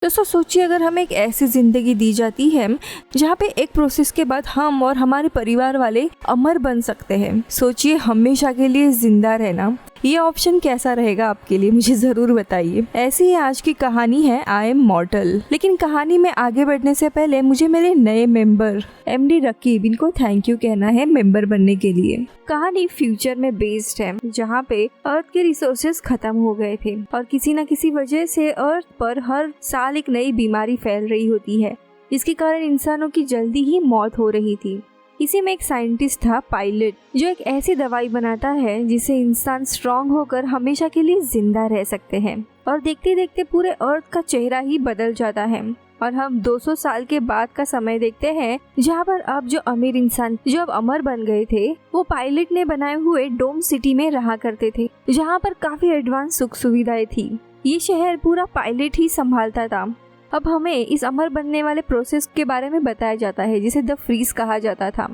दोस्तों सोचिए, अगर हमें एक ऐसी ज़िंदगी दी जाती है जहाँ पे एक प्रोसेस के बाद हम और हमारे परिवार वाले अमर बन सकते हैं। सोचिए, हमेशा के लिए जिंदा रहना, ये ऑप्शन कैसा रहेगा आपके लिए, मुझे ज़रूर बताइए। ऐसी ही आज की कहानी है आई एम मॉर्टल। लेकिन कहानी में आगे बढ़ने से पहले मुझे मेरे नए मेंबर एमडी रकीब, इनको थैंक यू कहना है मेंबर बनने के लिए। कहानी फ्यूचर में बेस्ड है, जहाँ पे अर्थ के रिसोर्सेज खत्म हो गए थे और किसी न किसी वजह से अर्थ पर हर साल एक नई बीमारी फैल रही होती है, जिसके कारण इंसानों की जल्दी ही मौत हो रही थी। इसी में एक साइंटिस्ट था पायलट, जो एक ऐसी दवाई बनाता है जिससे इंसान स्ट्रांग होकर हमेशा के लिए जिंदा रह सकते हैं। और देखते देखते पूरे अर्थ का चेहरा ही बदल जाता है और हम 200 साल के बाद का समय देखते हैं, जहाँ पर अब जो अमीर इंसान जो अब अमर बन गए थे, वो पायलट ने बनाए हुए डोम सिटी में रहा करते थे, जहाँ पर काफी एडवांस सुख सुविधाएं थी। ये शहर पूरा पायलट ही संभालता था। अब हमें इस अमर बनने वाले प्रोसेस के बारे में बताया जाता है, जिसे द फ्रीज कहा जाता था।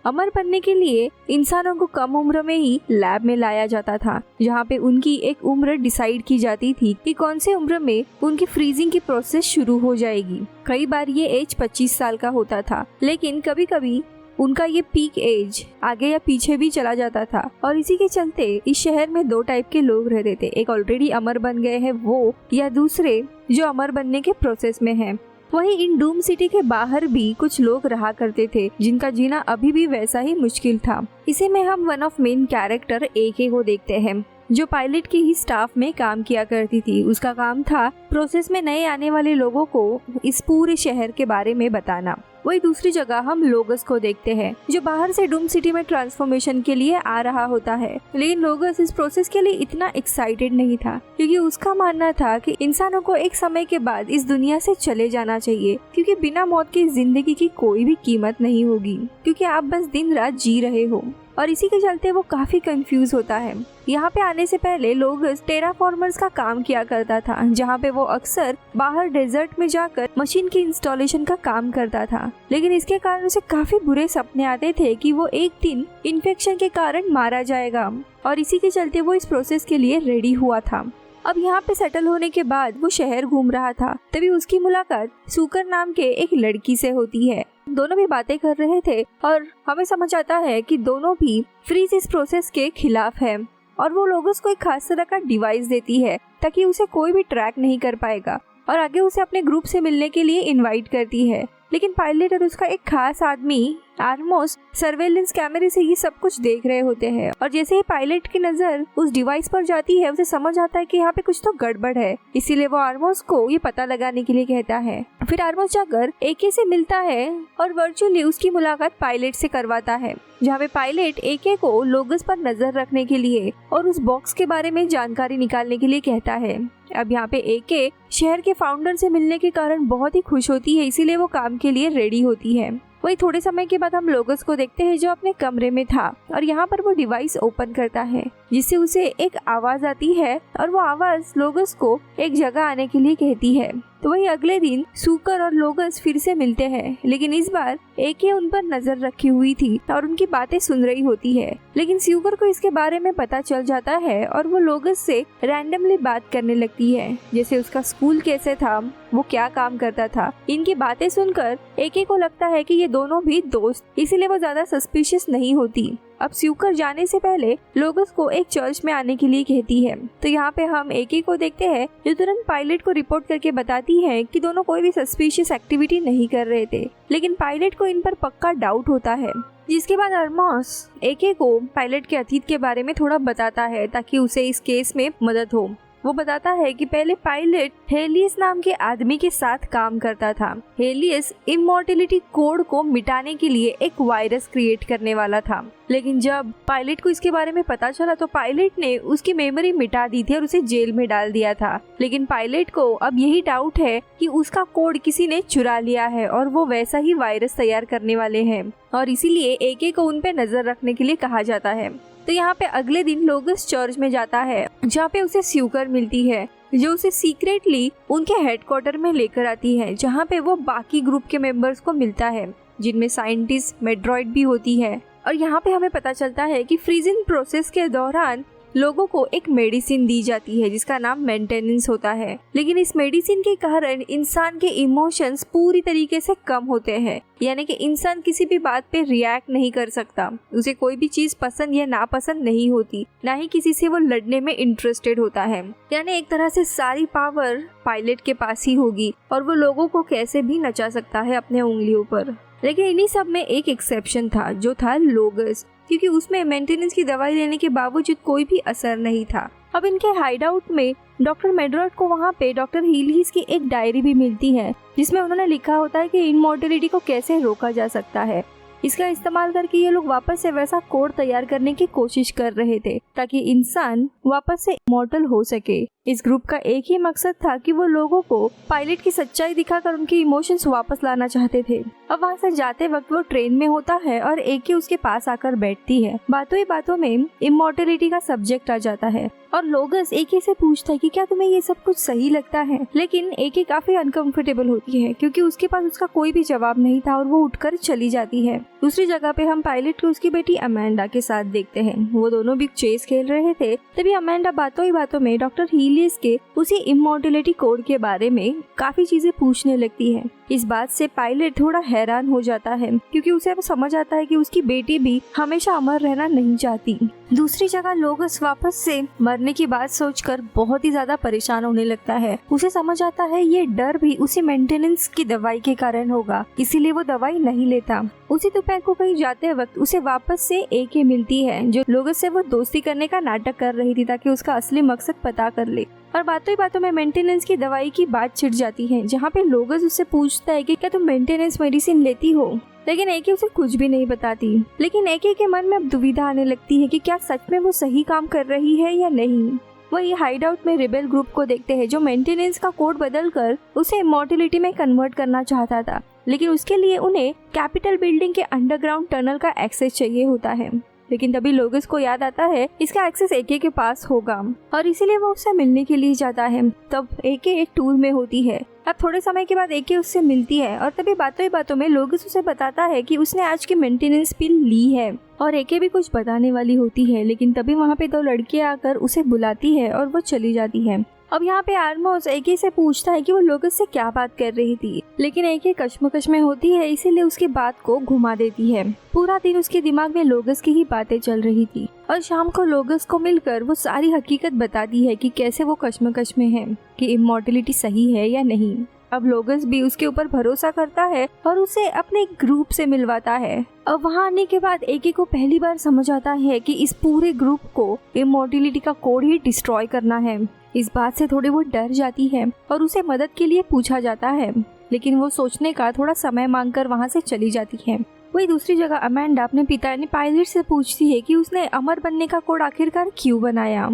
अमर बनने के लिए इंसानों को कम उम्र में ही लैब में लाया जाता था, जहाँ पे उनकी एक उम्र डिसाइड की जाती थी कि कौन से उम्र में उनकी फ्रीजिंग की प्रोसेस शुरू हो जाएगी। कई बार ये एज 25 साल का होता था, लेकिन कभी कभी उनका ये पीक एज आगे या पीछे भी चला जाता था। और इसी के चलते इस शहर में 2 टाइप के लोग रहते थे, एक ऑलरेडी अमर बन गए हैं वो, या दूसरे जो अमर बनने के प्रोसेस में हैं। वहीं इन डूम सिटी के बाहर भी कुछ लोग रहा करते थे, जिनका जीना अभी भी वैसा ही मुश्किल था। इसी में हम वन ऑफ मेन कैरेक्टर एके को देखते हैं, जो पायलट की ही स्टाफ में काम किया करती थी। उसका काम था प्रोसेस में नए आने वाले लोगों को इस पूरे शहर के बारे में बताना। वही दूसरी जगह हम लोगस को देखते हैं, जो बाहर से डूम सिटी में ट्रांसफॉर्मेशन के लिए आ रहा होता है। लेकिन लोगस इस प्रोसेस के लिए इतना एक्साइटेड नहीं था, क्योंकि उसका मानना था कि इंसानों को एक समय के बाद इस दुनिया से चले जाना चाहिए, क्योंकि बिना मौत की जिंदगी की कोई भी कीमत नहीं होगी, क्योंकि आप बस दिन रात जी रहे हो। और इसी के चलते वो काफी कंफ्यूज होता है। यहाँ पे आने से पहले लोग टेराफॉर्मर्स का काम किया करता था, जहाँ पे वो अक्सर बाहर डेजर्ट में जाकर मशीन की इंस्टॉलेशन का काम करता था। लेकिन इसके कारण उसे काफी बुरे सपने आते थे कि वो एक दिन इन्फेक्शन के कारण मारा जाएगा, और इसी के चलते वो इस प्रोसेस के लिए रेडी हुआ था। अब यहाँ पे सेटल होने के बाद वो शहर घूम रहा था, तभी उसकी मुलाकात सुकर नाम के एक लड़की से होती है। दोनों भी बातें कर रहे थे और हमें समझ आता है कि दोनों भी फ्रीज इस प्रोसेस के खिलाफ है, और वो लोगों को एक खास तरह का डिवाइस देती है ताकि उसे कोई भी ट्रैक नहीं कर पाएगा, और आगे उसे अपने ग्रुप से मिलने के लिए इनवाइट करती है। लेकिन पायलट और उसका एक खास आदमी आर्मोस सर्वेलेंस कैमरे से ये सब कुछ देख रहे होते हैं, और जैसे ही पायलट की नजर उस डिवाइस पर जाती है, उसे समझ आता है कि यहाँ पे कुछ तो गड़बड़ है। इसीलिए वो आर्मोस को ये पता लगाने के लिए कहता है। फिर आर्मोस जाकर एके से मिलता है और वर्चुअली उसकी मुलाकात पायलट से करवाता है, जहाँ पे पायलट एके को लोगस पर नजर रखने के लिए और उस बॉक्स के बारे में जानकारी निकालने के लिए कहता है। अब यहाँ पे एके शहर के फाउंडर से मिलने के कारण बहुत ही खुश होती है, इसीलिए वो काम के लिए रेडी होती है। वही थोड़े समय के बाद हम लोगस को देखते हैं, जो अपने कमरे में था, और यहाँ पर वो डिवाइस ओपन करता है, जिससे उसे एक आवाज आती है, और वो आवाज लोगस को एक जगह आने के लिए कहती है। तो वही अगले दिन सुकर और लोगस फिर से मिलते हैं, लेकिन इस बार एके उन पर नजर रखी हुई थी और उनकी बातें सुन रही होती है। लेकिन सुकर को इसके बारे में पता चल जाता है और वो लोगस से रैंडमली बात करने लगती है, जैसे उसका स्कूल कैसे था, वो क्या काम करता था। इनकी बातें सुनकर एके को लगता है कि ये दोनों भी दोस्त, इसीलिए वो ज्यादा सस्पिशियस नहीं होती। अब सुकर जाने से पहले लोगस को एक चर्च में आने के लिए कहती है। तो यहाँ पे हम एके को देखते हैं, जो तुरंत पायलट को रिपोर्ट करके बताती है कि दोनों कोई भी सस्पिशियस एक्टिविटी नहीं कर रहे थे, लेकिन पायलट को इन पर पक्का डाउट होता है। जिसके बाद आर्मोस एके को पायलट के अतीत के बारे में थोड़ा बताता है, ताकि उसे इस केस में मदद हो। वो बताता है कि पहले पायलट हेलियस नाम के आदमी के साथ काम करता था। हेलियस इमॉर्टलिटी कोड को मिटाने के लिए एक वायरस क्रिएट करने वाला था, लेकिन जब पायलट को इसके बारे में पता चला तो पायलट ने उसकी मेमोरी मिटा दी थी और उसे जेल में डाल दिया था। लेकिन पायलट को अब यही डाउट है कि उसका कोड किसी ने चुरा लिया है और वो वैसा ही वायरस तैयार करने वाले हैं, और इसीलिए एके को उन पे नजर रखने के लिए कहा जाता है। तो यहाँ पे अगले दिन लोगस चर्च में जाता है, जहाँ पे उसे सुकर मिलती है, जो उसे सीक्रेटली उनके हेडक्वार्टर में लेकर आती है, जहाँ पे वो बाकी ग्रुप के मेंबर्स को मिलता है, जिनमें साइंटिस्ट मेड्रॉइड भी होती है। और यहाँ पे हमें पता चलता है कि फ्रीजिंग प्रोसेस के दौरान लोगों को एक मेडिसिन दी जाती है जिसका नाम मेंटेनेंस होता है। लेकिन इस मेडिसिन के कारण इंसान के इमोशंस पूरी तरीके से कम होते हैं, यानी कि इंसान किसी भी बात पे रिएक्ट नहीं कर सकता, उसे कोई भी चीज पसंद या नापसंद नहीं होती, ना ही किसी से वो लड़ने में इंटरेस्टेड होता है। यानी एक तरह से सारी पावर पायलट के पास ही होगी और वो लोगों को कैसे भी नचा सकता है अपने उंगलियों पर। लेकिन इन्हीं सब में एक एक्सेप्शन था, जो था लोगस, क्योंकि उसमें मेंटेनेंस की दवाई लेने के बावजूद कोई भी असर नहीं था। अब इनके हाइडआउट में डॉक्टर मेडरॉड को वहाँ पे डॉक्टर हीलिस की एक डायरी भी मिलती है जिसमें उन्होंने लिखा होता है कि इमॉर्टलिटी को कैसे रोका जा सकता है। इसका इस्तेमाल करके ये लोग वापस से वैसा कोड तैयार करने की कोशिश कर रहे थे ताकि इंसान वापस से इमॉर्टल हो सके। इस ग्रुप का एक ही मकसद था कि वो लोगों को पायलट की सच्चाई दिखाकर उनके इमोशंस वापस लाना चाहते थे। अब वहाँ से जाते वक्त वो ट्रेन में होता है और एके उसके पास आकर बैठती है। बातों ही बातों में इमॉर्टलिटी का सब्जेक्ट आ जाता है और लोगस एके से पूछता है कि क्या तुम्हें ये सब कुछ सही लगता है। लेकिन एके काफी अनकंफर्टेबल होती है क्योंकि उसके पास उसका कोई भी जवाब नहीं था और वो उठकर चली जाती है। दूसरी जगह पे हम पायलट को उसकी बेटी अमेंडा के साथ देखते हैं। वो दोनों भी चेस खेल रहे थे, तभी अमेंडा बातों ही बातों में डॉक्टर हीलिस के उसी इमॉर्टलिटी कोड के बारे में काफी चीजें पूछने लगती है। इस बात से पायलट थोड़ा हैरान हो जाता है क्योंकि उसे अब समझ आता है कि उसकी बेटी भी हमेशा अमर रहना नहीं चाहती। दूसरी जगह लोगस वापस से मरने की बात सोचकर बहुत ही ज्यादा परेशान होने लगता है। उसे समझ आता है ये डर भी उसी मेंटेनेंस की दवाई के कारण होगा, इसीलिए वो दवाई नहीं लेता। उसी दोपहर को कहीं जाते वक्त उसे वापस से एके मिलती है जो लोगस से वो दोस्ती करने का नाटक कर रही थी ताकि उसका असली मकसद पता कर ले। और बातों ही बातों में मेंटेनेंस की दवाई की बात छिड़ जाती है जहाँ पे लोगस उससे पूछता है कि क्या तुम मेंटेनेंस मेडिसिन लेती हो, लेकिन एके उसे कुछ भी नहीं बताती। लेकिन एके के मन में अब दुविधा आने लगती है कि क्या सच में वो सही काम कर रही है या नहीं। वही हाइडआउट में रिबेल ग्रुप को देखते हैं जो मेंटेनेंस का कोड बदलकर उसे इमॉर्टलिटी में कन्वर्ट करना चाहता था, लेकिन उसके लिए उन्हें कैपिटल बिल्डिंग के अंडरग्राउंड टनल का एक्सेस चाहिए होता है। लेकिन तभी लोगस को याद आता है इसका एक्सेस एके के पास होगा और इसीलिए वो उससे मिलने के लिए जाता है। तब एके एक टूर में होती है। अब थोड़े समय के बाद एके उससे मिलती है और तभी बातों ही बातों में लोगस उसे बताता है कि उसने आज की मेंटेनेंस पिल ली है और एके भी कुछ बताने वाली होती है। लेकिन तभी वहाँ पे दो लड़कियां आकर उसे बुलाती है और वो चली जाती है। अब यहाँ पे आर्मोस एके से पूछता है कि वो लोगस से क्या बात कर रही थी, लेकिन एके कश्मकश में होती है इसीलिए उसकी बात को घुमा देती है। पूरा दिन उसके दिमाग में लोगस की ही बातें चल रही थी और शाम को लोगस को मिलकर वो सारी हकीकत बताती है कि कैसे वो कश्मकश में है कि इमॉर्टलिटी सही है या नहीं। अब लोगस भी उसके ऊपर भरोसा करता है और उसे अपने ग्रुप से मिलवाता है। अब वहाँ आने के बाद एके को पहली बार समझ आता है कि इस पूरे ग्रुप को इमॉर्टलिटी का कोड ही डिस्ट्रॉय करना है। इस बात से थोड़ी वो डर जाती है और उसे मदद के लिए पूछा जाता है, लेकिन वो सोचने का थोड़ा समय मांगकर वहाँ से चली जाती है। वही दूसरी जगह अमेंडा अपने पिता यानी पायलट से पूछती है कि उसने अमर बनने का कोड आखिरकार क्यों बनाया।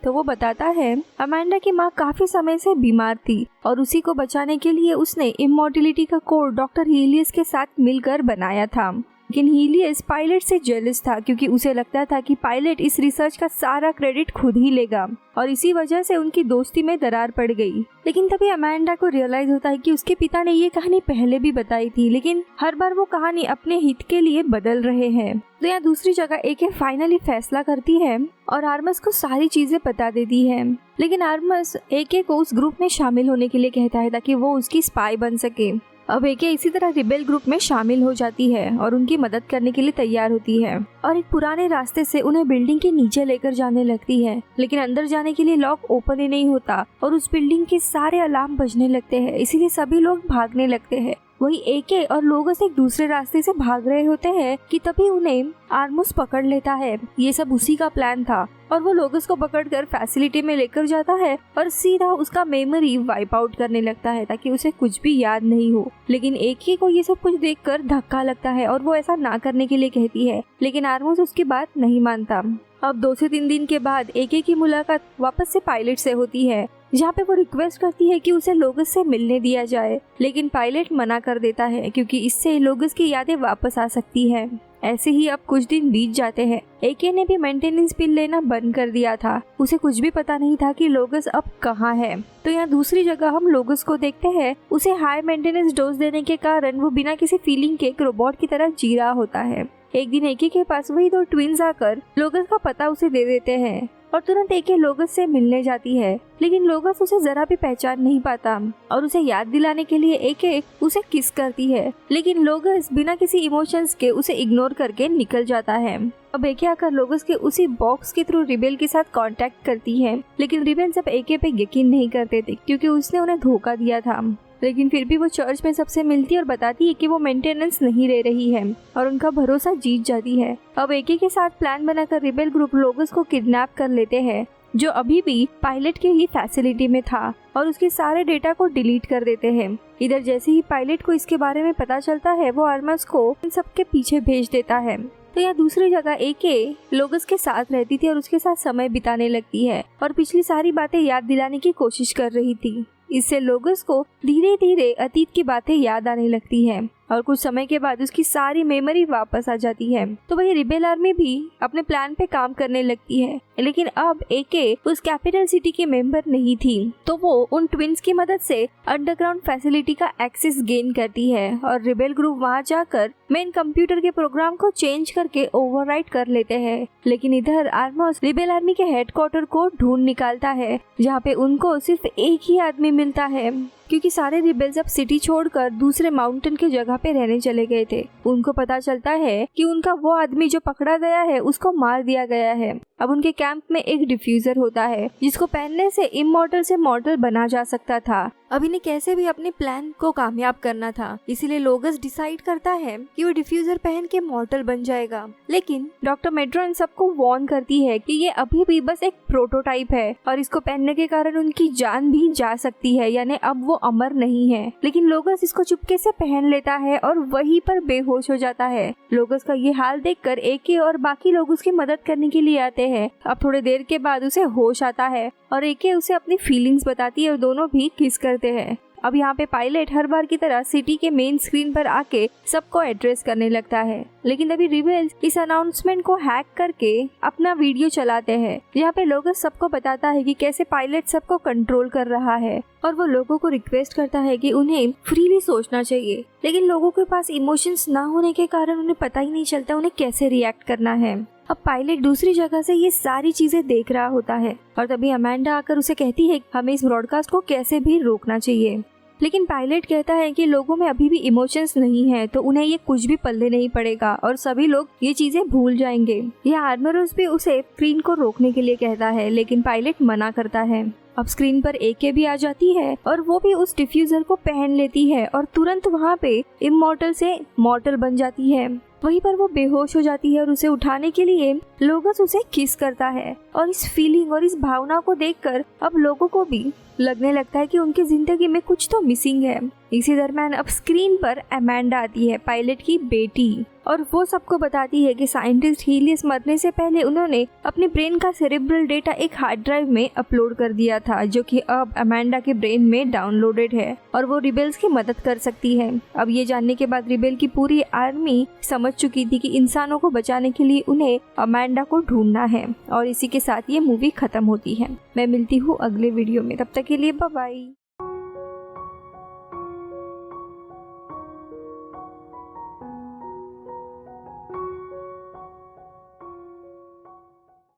तो वो बताता है अमेंडा की माँ काफी समय से बीमार थी और उसी को बचाने के लिए उसने इमॉर्टलिटी का कोड डॉक्टर हीलियस के साथ मिलकर बनाया था। लेकिन हीलियस पायलट से जेलस था क्योंकि उसे लगता था कि पायलट इस रिसर्च का सारा क्रेडिट खुद ही लेगा और इसी वजह से उनकी दोस्ती में दरार पड़ गई। लेकिन तभी अमेंडा को रियलाइज होता है कि उसके पिता ने ये कहानी पहले भी बताई थी, लेकिन हर बार वो कहानी अपने हित के लिए बदल रहे हैं। तो यहाँ दूसरी जगह एके फाइनली फैसला करती है और आर्मस को सारी चीजें बता देती है। लेकिन आर्मस एके को उस ग्रुप में शामिल होने के लिए कहता है ताकि वो उसकी स्पाई बन सके। अब एके इसी तरह रिबेल ग्रुप में शामिल हो जाती है और उनकी मदद करने के लिए तैयार होती है और एक पुराने रास्ते से उन्हें बिल्डिंग के नीचे लेकर जाने लगती है। लेकिन अंदर जाने के लिए लॉक ओपन ही नहीं होता और उस बिल्डिंग के सारे अलार्म बजने लगते हैं, इसीलिए सभी लोग भागने लगते हैं। वही एके और लोगस एक दूसरे रास्ते से भाग रहे होते हैं कि तभी उन्हें आर्मस पकड़ लेता है। ये सब उसी का प्लान था और वो लोगस को पकड़कर फैसिलिटी में लेकर जाता है और सीधा उसका मेमोरी वाइप आउट करने लगता है ताकि उसे कुछ भी याद नहीं हो। लेकिन एके को ये सब कुछ देखकर धक्का लगता है और वो ऐसा ना करने के लिए कहती है, लेकिन आर्मस उसकी बात नहीं मानता। अब 2 से 3 दिन के बाद एके की मुलाकात वापस से पायलट से होती है जहाँ पे वो रिक्वेस्ट करती है कि उसे लोगस से मिलने दिया जाए, लेकिन पायलट मना कर देता है क्योंकि इससे लोगस की यादें वापस आ सकती है। ऐसे ही अब कुछ दिन बीत जाते हैं। एके ने भी मेंटेनेंस पिल लेना बंद कर दिया था। उसे कुछ भी पता नहीं था कि लोगस अब कहाँ है। तो यहाँ दूसरी जगह हम लोगस को देखते हैं। उसे हाई मेंटेनेंस डोज देने के कारण वो बिना किसी फीलिंग के एक रोबोट की तरह जी रहा होता है। एक दिन एके के पास वही दो ट्विंस आकर लोगस का पता उसे दे देते हैं और तुरंत एके लोगस से मिलने जाती है, लेकिन लोगस उसे जरा भी पहचान नहीं पाता और उसे याद दिलाने के लिए एके उसे किस करती है, लेकिन लोगस बिना किसी इमोशंस के उसे इग्नोर करके निकल जाता है। अब एके आकर लोगस के उसी बॉक्स के थ्रू रिबेल के साथ कांटेक्ट करती है, लेकिन रिबेल सब एके पे यकीन नहीं करते थे क्योंकि उसने उन्हें धोखा दिया था। लेकिन फिर भी वो चर्च में सबसे मिलती है और बताती है कि वो मेंटेनेंस नहीं ले रही है और उनका भरोसा जीत जाती है। अब एके के साथ प्लान बनाकर रिबेल ग्रुप लोगस को किडनैप कर लेते हैं, जो अभी भी पायलट के ही फैसिलिटी में था, और उसके सारे डेटा को डिलीट कर देते हैं। इधर जैसे ही पायलट को इसके बारे में पता चलता है, वो आर्मस को इन सबके पीछे भेज देता है। तो यहाँ दूसरी जगह एके लोगस के साथ रहती थी और उसके साथ समय बिताने लगती है और पिछली सारी बातें याद दिलाने की कोशिश कर रही थी। इससे लोगस को धीरे धीरे अतीत की बातें याद आने लगती है और कुछ समय के बाद उसकी सारी मेमोरी वापस आ जाती है। तो वही रिबेल आर्मी भी अपने प्लान पे काम करने लगती है, लेकिन अब एके उस कैपिटल सिटी की मेंबर नहीं थी, तो वो उन ट्विंस की मदद से अंडरग्राउंड फैसिलिटी का एक्सेस गेन करती है और रिबेल ग्रुप वहां जाकर मेन कंप्यूटर के प्रोग्राम को चेंज करके ओवरराइट कर लेते हैं। लेकिन इधर आर्मस रिबेल आर्मी के हेडक्वार्टर को ढूंढ निकालता है, जहाँ पे उनको सिर्फ एक ही आदमी मिलता है, क्योंकि सारे रिबेल्स अब सिटी छोड़कर दूसरे माउंटेन के जगह पे रहने चले गए थे। उनको पता चलता है कि उनका वो आदमी जो पकड़ा गया है उसको मार दिया गया है। अब उनके कैंप में एक डिफ्यूजर होता है जिसको पहनने से इमॉर्टल से मॉर्टल बना जा सकता था। अब इन्हें कैसे भी अपने प्लान को कामयाब करना था, इसीलिए लोगस डिसाइड करता है कि वो डिफ्यूजर पहन के मॉर्टल बन जाएगा। लेकिन डॉक्टर मेड्रॉन सबको वार्न करती है कि ये अभी भी बस एक प्रोटोटाइप है और इसको पहनने के कारण उनकी जान भी जा सकती है, यानी अब वो अमर नहीं है। लेकिन लोगस इसको चुपके से पहन लेता है और वहीं पर बेहोश हो जाता है। लोगस का ये हाल देखकर एके और बाकी लोग उसकी मदद करने के लिए आते हैं। अब थोड़ी देर के बाद उसे होश आता है और एके उसे अपनी फीलिंग्स बताती है और दोनों भी किस करते हैं। अब यहाँ पे पायलट हर बार की तरह सिटी के मेन स्क्रीन पर आके सबको एड्रेस करने लगता है, लेकिन अभी रिबेल्स इस अनाउंसमेंट को हैक करके अपना वीडियो चलाते हैं, जहाँ पे लोगस सबको बताता है कि कैसे पायलट सबको कंट्रोल कर रहा है और वो लोगों को रिक्वेस्ट करता है कि उन्हें फ्रीली सोचना चाहिए। लेकिन लोगों के पास इमोशंस ना होने के कारण उन्हें पता ही नहीं चलता उन्हें कैसे रिएक्ट करना है। अब पायलट दूसरी जगह से ये सारी चीजें देख रहा होता है और तभी अमेंडा आकर उसे कहती है हमें इस ब्रॉडकास्ट को कैसे भी रोकना चाहिए। लेकिन पायलट कहता है कि लोगों में अभी भी इमोशंस नहीं है, तो उन्हें ये कुछ भी पल्ले नहीं पड़ेगा और सभी लोग ये चीजें भूल जाएंगे। यह आर्मरस भी उसे स्क्रीन को रोकने के लिए कहता है, लेकिन पायलट मना करता है। अब स्क्रीन पर एके भी आ जाती है और वो भी उस डिफ्यूजर को पहन लेती है और तुरंत वहाँ पे इमॉर्टल से मॉर्टल बन जाती है। वहीं पर वो बेहोश हो जाती है और उसे उठाने के लिए लोगस उसे किस करता है और इस फीलिंग और इस भावना को देखकर अब लोगों को भी लगने लगता है कि उनकी जिंदगी में कुछ तो मिसिंग है। इसी दरम्यान अब स्क्रीन पर अमेंडा आती है, पायलट की बेटी, और वो सबको बताती है कि साइंटिस्ट हीलियस मरने से पहले उन्होंने अपने ब्रेन का सेरेब्रल डेटा एक हार्ड ड्राइव में अपलोड कर दिया था, जो कि अब अमेंडा के ब्रेन में डाउनलोडेड है और वो रिबेल्स की मदद कर सकती है। अब ये जानने के बाद रिबेल की पूरी आर्मी समझ चुकी थी कि इंसानों को बचाने के लिए उन्हें अमेंडा को ढूंढना है, और इसी के साथ ये मूवी खत्म होती है। मैं मिलती हूँ अगले वीडियो में, तब तक के लिए बाय बाय।